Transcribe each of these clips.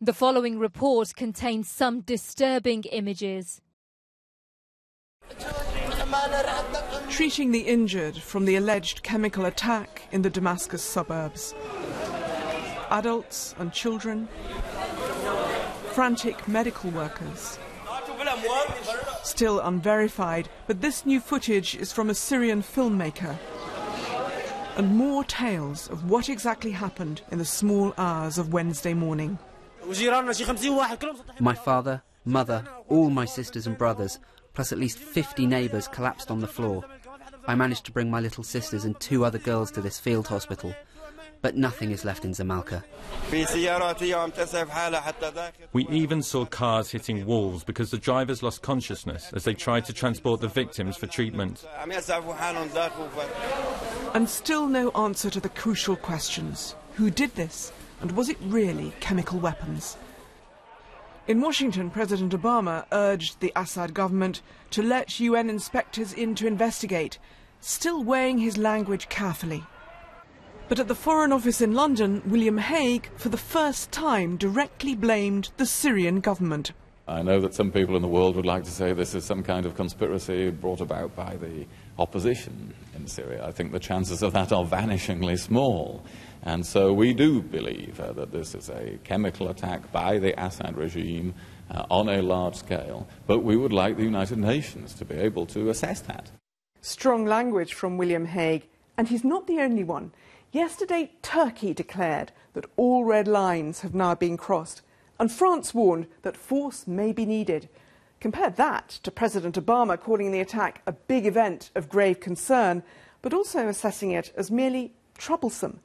The following report contains some disturbing images. Treating the injured from the alleged chemical attack in the Damascus suburbs. Adults and children, frantic medical workers. Still unverified, but this new footage is from a Syrian filmmaker. And more tales of what exactly happened in the small hours of Wednesday morning. My father, mother, all my sisters and brothers, plus at least 50 neighbours collapsed on the floor. I managed to bring my little sisters and 2 other girls to this field hospital, but nothing is left in Zamalka. We even saw cars hitting walls because the drivers lost consciousness as they tried to transport the victims for treatment. And still no answer to the crucial questions. Who did this? And was it really chemical weapons? In Washington, President Obama urged the Assad government to let UN inspectors in to investigate, still weighing his language carefully. But at the Foreign Office in London, William Hague, for the first time, directly blamed the Syrian government. I know that some people in the world would like to say this is some kind of conspiracy brought about by the opposition in Syria. I think the chances of that are vanishingly small. And so we do believe that this is a chemical attack by the Assad regime on a large scale. But we would like the United Nations to be able to assess that. Strong language from William Hague, and he's not the only one. Yesterday, Turkey declared that all red lines have now been crossed, and France warned that force may be needed. Compare that to President Obama calling the attack a big event of grave concern, but also assessing it as merely troublesome.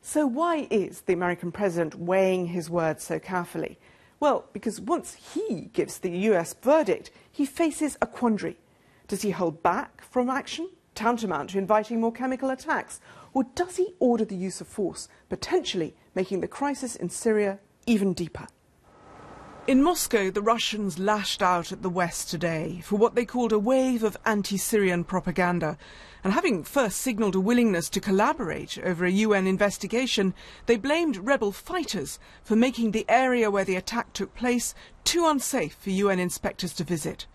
So why is the American president weighing his words so carefully? Well, because once he gives the US verdict, he faces a quandary. Does he hold back from action, tantamount to inviting more chemical attacks? Or does he order the use of force, potentially making the crisis in Syria even deeper? In Moscow, the Russians lashed out at the West today for what they called a wave of anti-Syrian propaganda. And having first signalled a willingness to collaborate over a UN investigation, they blamed rebel fighters for making the area where the attack took place too unsafe for UN inspectors to visit.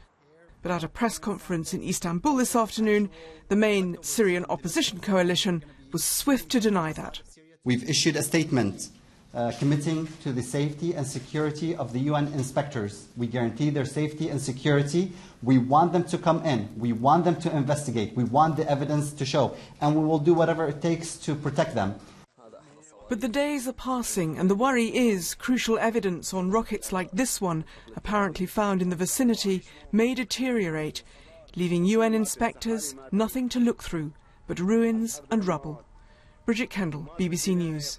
But at a press conference in Istanbul this afternoon, the main Syrian opposition coalition was swift to deny that. We've issued a statement committing to the safety and security of the UN inspectors. We guarantee their safety and security. We want them to come in. We want them to investigate. We want the evidence to show. And we will do whatever it takes to protect them. But the days are passing, and the worry is crucial evidence on rockets like this one, apparently found in the vicinity, may deteriorate, leaving UN inspectors nothing to look through but ruins and rubble. Bridget Kendall, BBC News.